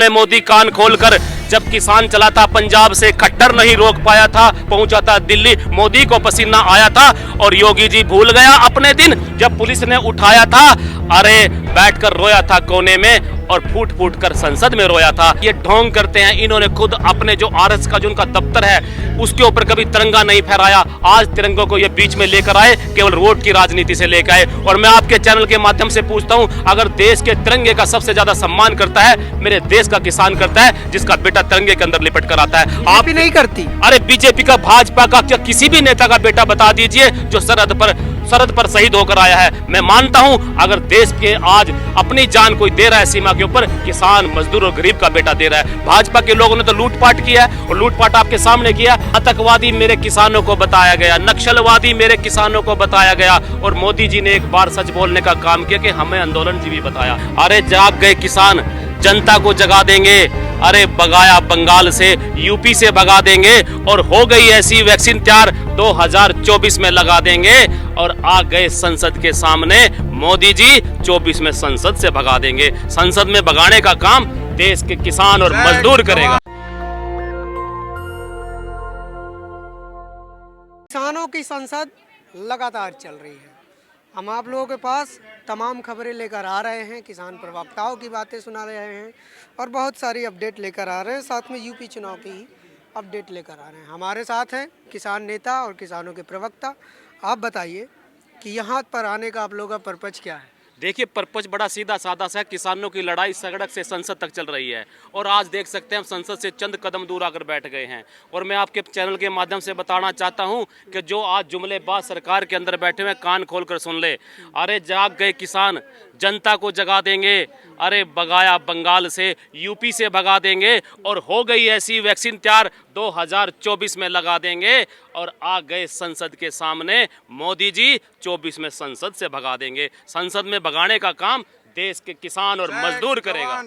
में मोदी कान खोलकर, जब किसान चला था पंजाब से, खट्टर नहीं रोक पाया था, पहुंचा था दिल्ली, मोदी को पसीना आया था। और योगी जी भूल गया अपने दिन जब पुलिस ने उठाया था, अरे बैठकर रोया था कोने में और फूट फूट कर संसद में रोया था। ये ढोंग करते हैं, इन्होंने खुद अपने जो आरएस का जो उनका दफ्तर है उसके ऊपर कभी तिरंगा नहीं फहराया, आज तिरंगों को ये बीच में लेकर आए, केवल वोट की राजनीति से लेकर आए। और मैं आपके चैनल के माध्यम से पूछता हूं, अगर देश के तिरंगे का सबसे ज्यादा सम्मान करता है मेरे देश का किसान करता है, जिसका बेटा तिरंगे के अंदर लिपट कर आता है। आप भी नहीं करती? अरे बीजेपी का, भाजपा का, क्या किसी भी नेता का बेटा बता दीजिए जो सरहद पर शहीद होकर आया है। मैं मानता हूं अगर देश के आज अपनी जान कोई दे रहा है सीमा के ऊपर, किसान, मजदूर और गरीब का बेटा दे रहा है। भाजपा के लोगों ने तो लूटपाट किया है और लूटपाट आपके सामने किया। आतंकवादी मेरे किसानों को बताया गया, नक्सलवादी मेरे किसानों को बताया गया, और मोदी जी ने एक बार सच बोलने का काम किया कि हमें आंदोलनजीवी बताया। अरे जाग गए किसान, जनता को जगा देंगे। अरे भगाया बंगाल से, यूपी से भगा देंगे, और हो गई ऐसी वैक्सीन तैयार 2024 में लगा देंगे। और आ गए संसद के सामने मोदी जी, 24 में संसद से भगा देंगे। संसद में भगाने का काम देश के किसान और मजदूर करेगा। किसानों की संसद लगातार चल रही है। हम आप लोगों के पास तमाम खबरें लेकर आ रहे हैं, किसान प्रवक्ताओं की बातें सुना रहे हैं और बहुत सारी अपडेट लेकर आ रहे हैं। साथ में यूपी चुनाव की ही अपडेट लेकर आ रहे हैं। हमारे साथ हैं किसान नेता और किसानों के प्रवक्ता। आप बताइए कि यहाँ पर आने का आप लोगों का पर्पज क्या है? देखिए, पर्पज बड़ा सीधा साधा सा है। किसानों की लड़ाई सड़क से संसद तक चल रही है, और आज देख सकते हैं हम संसद से चंद कदम दूर आकर बैठ गए हैं। और मैं आपके चैनल के माध्यम से बताना चाहता हूं कि जो आज जुमलेबाज सरकार के अंदर बैठे हुए, कान खोलकर सुन ले। अरे जाग गए किसान, जनता को जगा देंगे। अरे भगाया बंगाल से, यूपी से भगा देंगे, और हो गई ऐसी वैक्सीन तैयार 2024 में लगा देंगे। और आ गए संसद के सामने मोदी जी, 24 में संसद से भगा देंगे। संसद में भगाने का काम देश के किसान और मजदूर करेगा।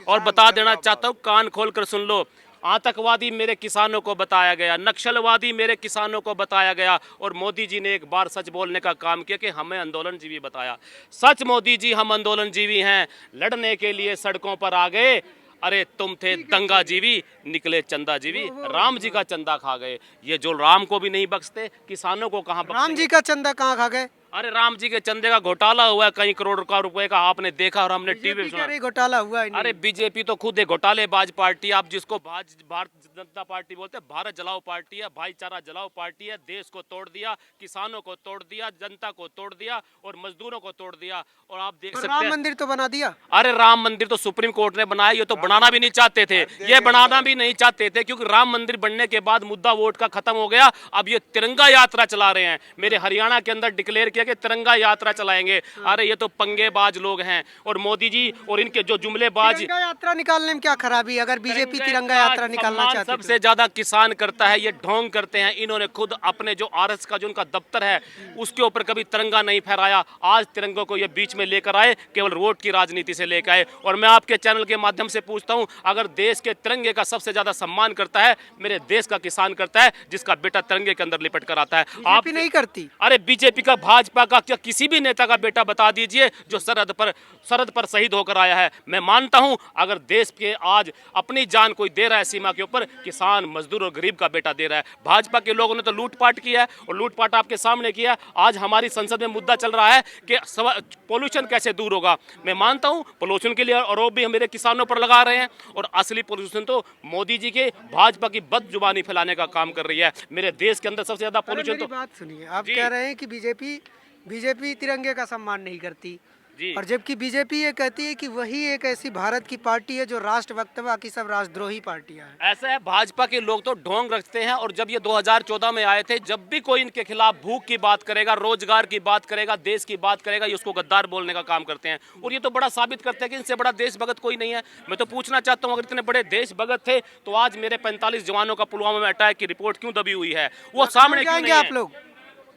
और बता देना चाहता हूँ, कान खोल कर सुन लो, आतंकवादी मेरे किसानों को बताया गया, नक्सलवादी मेरे किसानों को बताया गया, और मोदी जी ने एक बार सच बोलने का काम किया कि हमें आंदोलनजीवी बताया। सच मोदी जी, हम आंदोलनजीवी हैं, लड़ने के लिए सड़कों पर आ गए। अरे तुम थे दंगा जीवी, निकले चंदा जीवी, राम जी का चंदा खा गए। ये जो राम को भी नहीं बख्शते, किसानों को कहाँ बख्शेंगे? राम जी का चंदा कहाँ खा गए? अरे राम जी के चंदे का घोटाला हुआ है, कई करोड़ का रुपए का, आपने देखा और हमने टीवी में सुना। घोटाला हुआ है? अरे बीजेपी तो खुद एक घोटालेबाज पार्टी, आप जिसको भारतीय जनता पार्टी बोलते हैं, भारत जलाओ पार्टी है, भाईचारा जलाओ पार्टी है। देश को तोड़ दिया, किसानों को तोड़ दिया, जनता को तोड़ दिया और मजदूरों को तोड़ दिया। और आप देख सकते हैं, राम मंदिर तो बना दिया। अरे राम मंदिर तो सुप्रीम कोर्ट ने बनाया, ये तो बनाना भी नहीं चाहते थे, ये बनाना भी नहीं चाहते थे, क्योंकि राम मंदिर बनने के बाद मुद्दा वोट का खत्म हो गया। अब ये तिरंगा यात्रा चला रहे हैं। मेरे हरियाणा के अंदर डिक्लेयर किया कि तिरंगा यात्रा चलाएंगे। अरे ये तो पंगेबाज लोग हैं, और मोदी जी और इनके जो जुमलेबाज। तिरंगा यात्रा निकालने में क्या खराबी? अगर बीजेपी तिरंगा यात्रा निकालना चाहती है, सबसे ज्यादा किसान करता है, ये ढोंग करते हैं। इन्होंने खुद अपने जो आरएस का जो उनका दफ्तर है उसके ऊपर कभी तिरंगा नहीं फहराया, आज तिरंगों को ये बीच में लेकर आए, केवल वोट की राजनीति से लेकर आए। और मैं आपके चैनल के माध्यम से पूछता हूं, अगर देश के तिरंगे का सबसे ज्यादा सम्मान करता है मेरे देश का किसान करता है, जिसका बेटा तिरंगे के अंदर लिपट कर आता है। आप नहीं करती? अरे बीजेपी का, भाजपा का, क्या किसी भी नेता का बेटा बता दीजिए जो सरहद पर शहीद होकर आया है। मैं मानता हूं अगर देश के आज अपनी जान कोई दे रहा है सीमा के ऊपर, किसान, मजदूर और गरीब का बेटा दे रहा है। भाजपा के लोगों ने तो लूटपाट किया है, और लूटपाट आपके सामने किया। आज हमारी संसद में मुद्दा चल रहा है कि पोल्यूशन कैसे दूर होगा। मैं मानता हूं पोल्यूशन के लिए आरोप भी मेरे किसानों पर लगा रहे हैं, और असली पोल्यूशन तो मोदी जी के, भाजपा की बदजुबानी फैलाने का काम कर रही है। मेरे देश के अंदर सबसे ज्यादा पोल्यूशन तो। बात सुनिए, आप कह रहे हैं कि बीजेपी तिरंगे का सम्मान नहीं करती, और जबकि बीजेपी ये कहती है कि वही एक ऐसी भारत की पार्टी है जो राष्ट्रभक्त, बाकी सब राष्ट्रद्रोही पार्टियां हैं। ऐसा है, भाजपा के लोग तो ढोंग रखते हैं। और जब ये 2014 में आए थे, जब भी कोई इनके खिलाफ भूख की बात करेगा, रोजगार की बात करेगा, देश की बात करेगा, ये उसको गद्दार बोलने का काम करते हैं। और ये तो बड़ा साबित करते हैं कि इनसे बड़ा देशभक्त कोई नहीं है। मैं तो पूछना चाहता हूँ, अगर इतने बड़े देशभक्त थे तो आज मेरे 45 जवानों का पुलवामा में अटैक की रिपोर्ट क्यों दबी हुई है? वो सामने क्यों नहीं है? आप लोग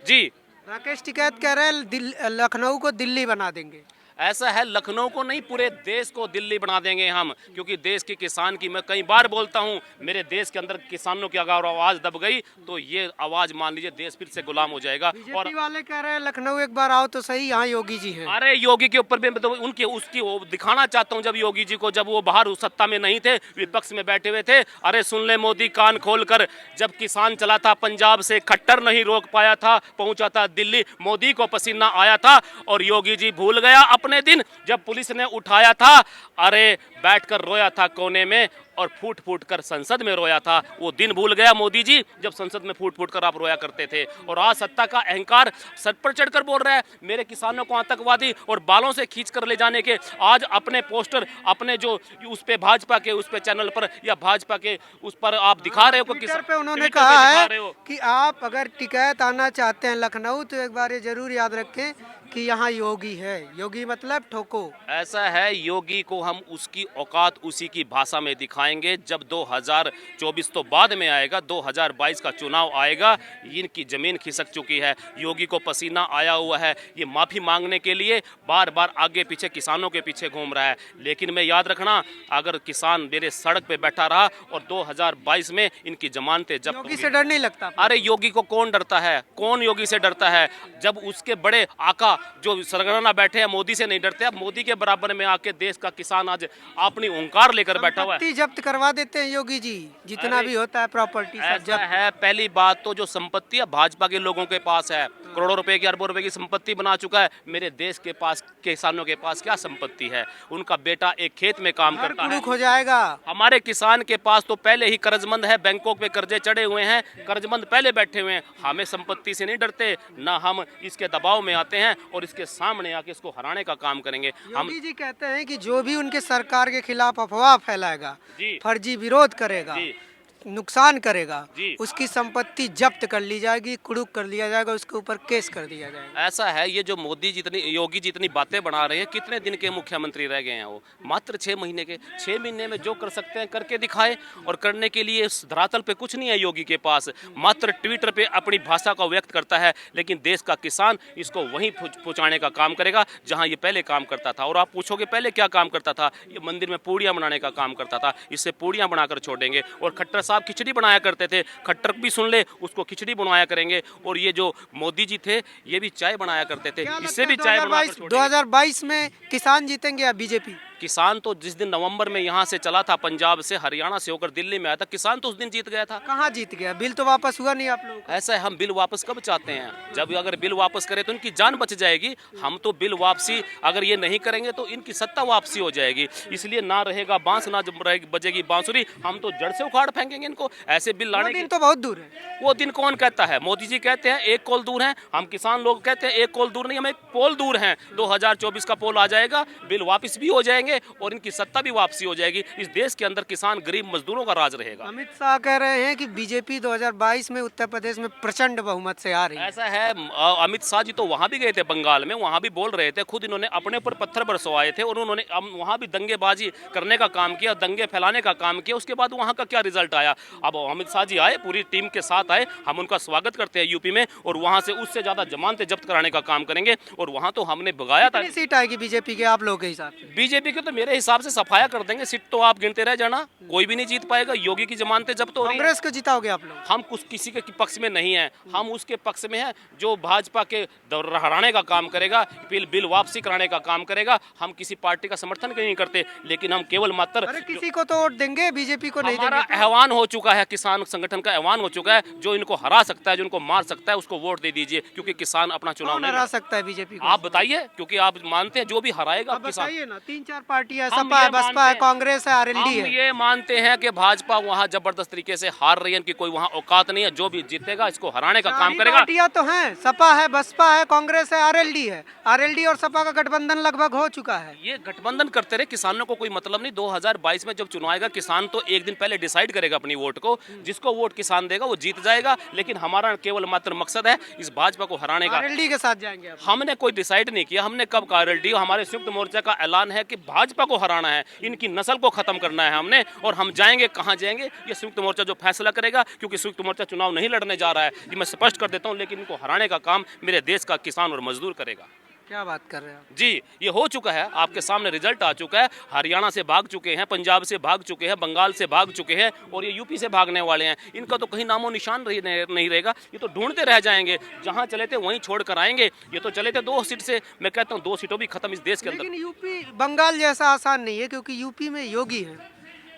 जी, राकेश टिकैत कह रहे हैं लखनऊ को दिल्ली बना देंगे। ऐसा है, लखनऊ को नहीं पूरे देश को दिल्ली बना देंगे हम, क्योंकि देश के किसान की, मैं कई बार बोलता हूं, मेरे देश के अंदर किसानों की अगर आवाज दब गई तो ये आवाज मान लीजिए देश फिर से गुलाम हो जाएगा। और बीजेपी वाले कह रहे हैं लखनऊ एक बार आओ तो सही, यहाँ योगी जी हैं। अरे योगी के ऊपर भी मैं तो उनकी उसकी वो दिखाना चाहता हूं, जब योगी जी को, जब वो बाहर उस सत्ता में नहीं थे, विपक्ष में बैठे हुए थे, अरे सुन ले मोदी कान खोलकर, जब किसान चला था पंजाब से, खट्टर नहीं रोक पाया था, पहुंचा था दिल्ली, मोदी को पसीना आया था, और योगी जी भूल गया अपने दिन जब पुलिस ने उठाया था, अरे बैठकर रोया था कोने में और फूट फूट कर संसद में रोया था। वो दिन भूल गया मोदी जी जब संसद में फूट फूट कर आप रोया करते थे। और आज सत्ता का अहंकार सर पर चढ़कर बोल रहा है मेरे किसानों को आतंकवादी, और बालों से खींच कर ले जाने के आज अपने पोस्टर, अपने जो उस पे भाजपा के उस पे चैनल पर या भाजपा के उस पर आप दिखा रहे हो, ट्विटर पे उन्होंने कहा है कि आप अगर टिकैत आना चाहते हैं लखनऊ तो एक बार ये जरूर याद रखें कि यहाँ योगी है। योगी मतलब ठोको। ऐसा है, योगी को हम उसकी औकात उसी की भाषा में दिखाएंगे जब 2024 तो बाद में आएगा, 2022 का चुनाव आएगा। इनकी जमीन खिसक चुकी है, योगी को पसीना आया हुआ है, ये माफी मांगने के लिए बार बार आगे पीछे किसानों के पीछे घूम रहा है। लेकिन मैं याद रखना, अगर किसान मेरे सड़क पे बैठा रहा और 2022 में इनकी जमानतें जब योगी से डर नहीं लगता? अरे योगी को कौन डरता है, कौन योगी से डरता है? जब उसके बड़े आका जो सरगना बैठे हैं मोदी से नहीं डरते। अब मोदी के बराबर में आके देश का किसान आज अपनी ओंकार लेकर बैठा हुआ है। जब्त करवा देते हैं योगी जी, जितना भी होता है प्रॉपर्टी सब जब्त है। पहली बात तो जो संपत्ति है भाजपा के लोगों के पास है, करोड़ों रुपए की, अरबों रुपए की संपत्ति बना चुका है। मेरे देश के पास, किसानों के पास क्या संपत्ति है? उनका बेटा एक खेत में काम करता है, हो जाएगा। हमारे किसान के पास तो पहले ही कर्जमंद है, बैंकों पे कर्जे चढ़े हुए हैं, कर्जमंद पहले बैठे हुए हैं। हमें संपत्ति से नहीं डरते, ना हम इसके दबाव में आते हैं और इसके सामने आके इसको हराने का काम करेंगे। हम योगी जी कहते हैं कि जो भी उनके सरकार के खिलाफ अफवाह फैलाएगा, फर्जी विरोध करेगा, नुकसान करेगा, उसकी संपत्ति जब्त कर ली जाएगी, कुड़ुक कर लिया जाएगा, उसके ऊपर केस कर दिया जाएगा। ऐसा है, ये जो मोदी जितनी, योगी जितनी बातें बना रहे हैं, कितने दिन के मुख्यमंत्री रह गए हैं वो? मात्र 6 महीने के। 6 महीने में जो कर सकते हैं करके दिखाए, और करने के लिए इस धरातल पे कुछ नहीं है योगी के पास। मात्र ट्विटर पे अपनी भाषा का व्यक्त करता है, लेकिन देश का किसान इसको वहीं पहुँचाने का काम करेगा जहाँ ये पहले काम करता था। और आप पूछोगे पहले क्या काम करता था? ये मंदिर में पूड़ियाँ बनाने का काम करता था, इससे पूड़ियाँ बनाकर छोड़ेंगे। और खट्टर साहब खिचड़ी बनाया करते थे, खट्टर भी सुन ले, उसको खिचड़ी बनाया करेंगे। और ये जो मोदी जी थे ये भी चाय बनाया करते थे, इससे भी चाय बनाकर छोड़ेंगे। 2022 में किसान जीतेंगे या बीजेपी? किसान तो जिस दिन नवंबर में यहाँ से चला था, पंजाब से हरियाणा से होकर दिल्ली में आया था, किसान तो उस दिन जीत गया था। कहाँ जीत गया? बिल तो वापस हुआ नहीं आप लोगों को। ऐसा है, हम बिल वापस कब चाहते हैं? जब अगर बिल वापस करें तो इनकी जान बच जाएगी। हम तो बिल वापसी अगर ये नहीं करेंगे तो इनकी सत्ता वापसी हो जाएगी। इसलिए ना रहेगा बांस, ना बजेगी बांसुरी, हम तो जड़ से उखाड़ फेंकेंगे इनको। ऐसे बिल लाने दिन तो बहुत दूर है। वो दिन कौन कहता है? मोदी जी कहते हैं 1 कोल दूर है, हम किसान लोग कहते हैं 1 कोल दूर नहीं, हम 1 पोल दूर हैं। 2024 का पोल आ जाएगा, बिल वापस भी हो जाएंगे और इनकी सत्ता भी वापसी हो जाएगी। इस देश के अंदर किसान, गरीब मजदूरों का राज रहेगा। अमित शाह कह रहे हैं कि बीजेपी 2022 में उत्तर प्रदेश में प्रचंड बहुमत से आ रही है। ऐसा है, अमित शाह जी तो वहां भी गए थे बंगाल में, वहां भी बोल रहे थे, खुद इन्होंने अपने ऊपर पत्थर बरसवाए थे और उन्होंने वहां भी दंगेबाजी करने का काम किया, दंगे फैलाने का काम किया। उसके बाद वहां का क्या रिजल्ट आया? अब अमित शाह जी आए, पूरी टीम के साथ आए, हम उनका स्वागत करते हैं यूपी में, और वहां से उससे ज्यादा जमानतें जब्त कराने का काम करेंगे। और वहां तो हमने भगाया था। सीट आएगी बीजेपी के आप लोगों के हिसाब से? बीजेपी के तो मेरे हिसाब से सफाया कर देंगे, सीट तो आप गिनते रह जाना, कोई भी नहीं जीत पाएगा। योगी की जमानतें जब्त हो रही हैं। कांग्रेस को जिताओगे आप लोग? हम कुछ किसी के पक्ष में नहीं है, हम उसके पक्ष में हैं जो भाजपा के हराने का काम करेगा, बिल वापसी कराने का काम करेगा। हम किसी पार्टी का समर्थन नहीं करते, लेकिन हम केवल मात्र किसी को तो वोट देंगे, बीजेपी को नहीं देंगे। हमारा आह्वान हो चुका है, किसान संगठन का आह्वान हो चुका है, जो इनको हरा सकता है, जो इनको मार सकता है, उसको वोट दे दीजिए, क्योंकि किसान अपना चुनाव नहीं हरा सकता है बीजेपी को। आप बताइए, क्योंकि आप मानते हैं जो भी हराएगा किसान। ना 3-4 पार्टियां, सपा है, बसपा है, कांग्रेस है, आरएलडी है। ये मानते हैं कि भाजपा वहाँ जबरदस्त तरीके से हार रही है, इनकी कोई वहाँ औकात नहीं है, जो भी जीतेगा इसको हराने का काम करेगा। पार्टियां तो हैं, सपा है, बसपा है, कांग्रेस है, आरएलडी है। आरएलडी और सपा का गठबंधन लगभग हो चुका है। ये गठबंधन करते रहे, किसानों को कोई मतलब नहीं। 2022 में जब चुनाव आएगा, किसान तो एक दिन पहले डिसाइड करेगा अपनी वोट को, जिसको वोट किसान देगा वो जीत जाएगा। लेकिन हमारा केवल मात्र मकसद है इस भाजपा को हराने का। आरएलडी के साथ जाएंगे आप? हमने कोई डिसाइड नहीं किया, हमने कब का आरएलडी, हमारे संयुक्त मोर्चा का ऐलान है कि भाजपा को हराना है, इनकी नस्ल को खत्म करना है हमने। और हम जाएंगे, कहां जाएंगे ये संयुक्त मोर्चा जो फैसला करेगा, क्योंकि संयुक्त मोर्चा चुनाव नहीं लड़ने जा रहा है, ये मैं स्पष्ट कर देता हूं। लेकिन इनको हराने का काम मेरे देश का किसान और मजदूर करेगा। क्या बात कर रहे हैं आप? जी, ये हो चुका है, आपके सामने रिजल्ट आ चुका है। हरियाणा से भाग चुके हैं, पंजाब से भाग चुके हैं, बंगाल से भाग चुके हैं और ये यूपी से भागने वाले हैं। इनका तो कहीं नामो निशान नहीं रहेगा, ये तो ढूंढते रह जाएंगे। जहां चले थे वहीं छोड़ कर आएंगे। ये तो चले थे 2 सीट से, मैं कहता हूँ 2 सीटों भी खत्म इस देश के अंदर। लेकिन यूपी बंगाल जैसा आसान नहीं है, क्योंकि यूपी में योगी है।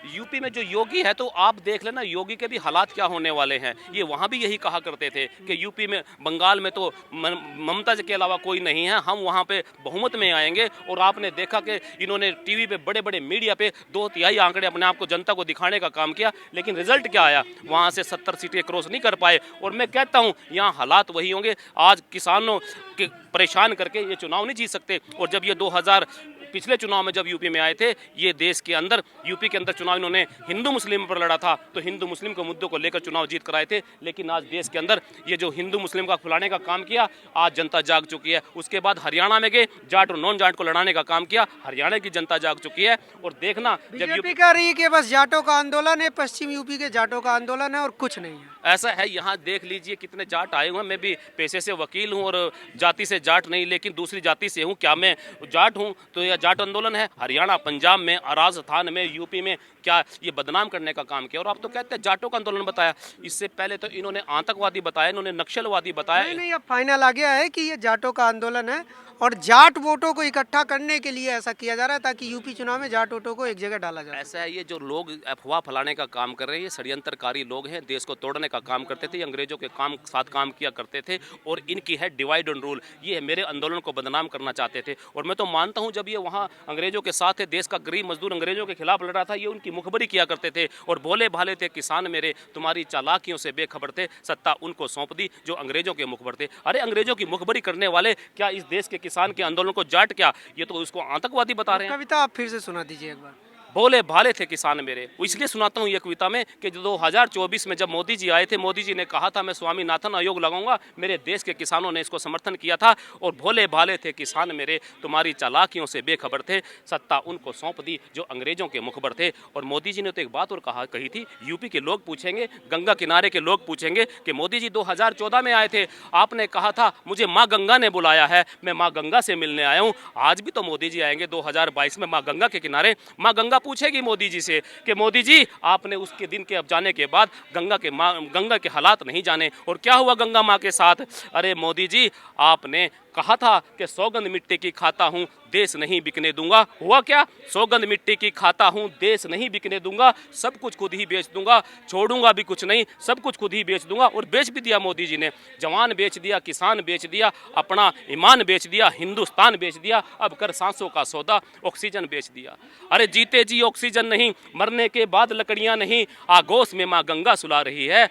यूपी में जो योगी है, तो आप देख लेना योगी के भी हालात क्या होने वाले हैं। ये वहाँ भी यही कहा करते थे कि यूपी में, बंगाल में तो ममता के अलावा कोई नहीं है, हम वहाँ पे बहुमत में आएंगे। और आपने देखा कि इन्होंने टीवी पे, बड़े बड़े मीडिया पे 2/3 आंकड़े अपने आप को जनता को दिखाने का काम किया, लेकिन रिजल्ट क्या आया? वहाँ से 70 सीटें क्रॉस नहीं कर पाए। और मैं कहता हूँ यहाँ हालात वही होंगे। आज किसानों के परेशान करके ये चुनाव नहीं जीत सकते। और जब ये 2000 पिछले चुनाव में जब यूपी में आए थे, ये देश के अंदर, यूपी के अंदर चुनाव इन्होंने हिंदू मुस्लिम पर लड़ा था, तो हिंदू मुस्लिम के मुद्दों को लेकर चुनाव जीत कराए थे। लेकिन आज देश के अंदर ये जो हिंदू मुस्लिम का फुलाने का काम किया, आज जनता जाग चुकी है। उसके बाद हरियाणा में गए, जाट और नॉन जाट को लड़ाने का काम किया, हरियाणा की जनता जाग चुकी है। और देखना जब बीजेपी कह रही है कि बस जाटों का आंदोलन है, पश्चिम यूपी के जाटों का आंदोलन है और कुछ नहीं है। ऐसा है, यहाँ देख लीजिए कितने जाट आए हुए हैं। मैं भी पेशे से वकील हूँ और जाति से जाट नहीं, लेकिन दूसरी जाति से हूँ। क्या मैं जाट हूँ? तो यह जाट आंदोलन है। हरियाणा, पंजाब में, राजस्थान में, यूपी में क्या ये बदनाम करने का काम किया। और आप तो कहते हैं जाटों का आंदोलन बताया, इससे पहले तो इन्होंने आतंकवादी बताया, इन्होंने नक्सलवादी बताया। नहीं, अब फाइनल आ गया है कि ये जाटों का आंदोलन है और जाट वोटों को इकट्ठा करने के लिए ऐसा किया जा रहा है, ताकि यूपी चुनाव में जाट वोटों को एक जगह डाला जाए। ऐसा है, ये जो लोग अफवाह फैलाने का काम कर रहे हैं, ये षड्यंत्रकारी लोग हैं, देश को तोड़ने का काम करते थे, ये अंग्रेजों के साथ काम किया करते थे। और इनकी है डिवाइड एंड रूल। ये मेरे आंदोलन को बदनाम करना चाहते थे। और मैं तो मानता हूँ, जब ये वहाँ अंग्रेजों के साथ है, देश का गरीब मजदूर अंग्रेजों के खिलाफ लड़ रहा था, ये उनकी मुखबरी किया करते थे। और भोले भाले थे किसान मेरे, तुम्हारी चालाकियों से बेखबर थे, सत्ता उनको सौंप दी जो अंग्रेजों के मुखबर थे। अरे अंग्रेजों की मुखबरी करने वाले क्या इस देश के किसान के आंदोलन को जाट क्या? ये तो उसको आतंकवादी बता रहे हैं। कविता आप फिर से सुना दीजिए एक बार। भोले भाले थे किसान मेरे, वो इसलिए सुनाता हूँ ये कविता में कि 2024 में जब मोदी जी आए थे, मोदी जी ने कहा था मैं स्वामीनाथन आयोग लगाऊंगा। मेरे देश के किसानों ने इसको समर्थन किया था। और भोले भाले थे किसान मेरे, तुम्हारी चालाकियों से बेखबर थे, सत्ता उनको सौंप दी जो अंग्रेजों के मुखबर थे। और मोदी जी ने तो एक बात और कही थी, यूपी के लोग पूछेंगे, गंगा किनारे के लोग पूछेंगे कि मोदी जी 2014 में आए थे, आपने कहा था मुझे माँ गंगा ने बुलाया है, मैं माँ गंगा से मिलने आया हूँ। आज भी तो मोदी जी आएंगे 2022 में माँ गंगा के किनारे। माँ गंगा पूछेगी मोदी जी से कि मोदी जी आपने उसके दिन के अब जाने के बाद गंगा के हालात नहीं जाने, और क्या हुआ गंगा माँ के साथ? अरे मोदी जी, आपने कहा था कि सौगंध मिट्टी की खाता हूँ, देश नहीं बिकने दूंगा। हुआ क्या? सौगंध मिट्टी की खाता हूँ, देश नहीं बिकने दूंगा, सब कुछ खुद ही बेच दूंगा, छोड़ूंगा भी कुछ नहीं, सब कुछ खुद ही बेच दूंगा। और बेच भी दिया मोदी जी ने, जवान बेच दिया, किसान बेच दिया, अपना ईमान बेच दिया, हिंदुस्तान बेच दिया, अब कर सांसों का सौदा, ऑक्सीजन बेच दिया। अरे जीते जी ऑक्सीजन नहीं, मरने के बाद लकड़ियां नहीं, आगोश में माँ गंगा सुला रही है।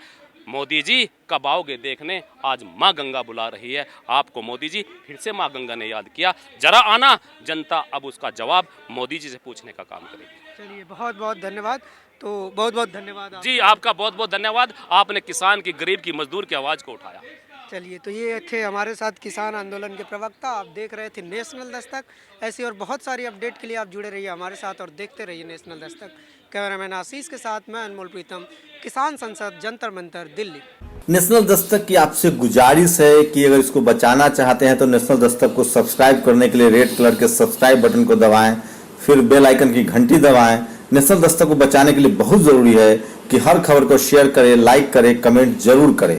मोदी जी कब आओगे देखने, आज माँ गंगा बुला रही है आपको। मोदी जी फिर से माँ गंगा ने याद किया, जरा आना। जनता अब उसका जवाब मोदी जी से पूछने का काम करेगी। चलिए, बहुत बहुत धन्यवाद। तो बहुत बहुत धन्यवाद जी, आपका बहुत बहुत धन्यवाद। आपने किसान की, गरीब की, मजदूर की आवाज़ को उठाया। चलिए, तो ये थे हमारे साथ किसान आंदोलन के प्रवक्ता। आप देख रहे थे नेशनल दस्तक। ऐसी और बहुत सारी अपडेट के लिए आप जुड़े रहिए हमारे साथ और देखते रहिए नेशनल दस्तक। कैमरामैन आशीष के साथ मैं अनमोल प्रीतम, किसान संसद, जंतर मंतर, दिल्ली। नेशनल दस्तक की आपसे गुजारिश है कि अगर इसको बचाना चाहते हैं तो नेशनल दस्तक को सब्सक्राइब करने के लिए रेड कलर के सब्सक्राइब बटन को दबाएं, फिर बेल आइकन की घंटी दबाएं। नेशनल दस्तक को बचाने के लिए बहुत जरूरी है कि हर खबर को शेयर करें, लाइक करें, कमेंट जरूर करें।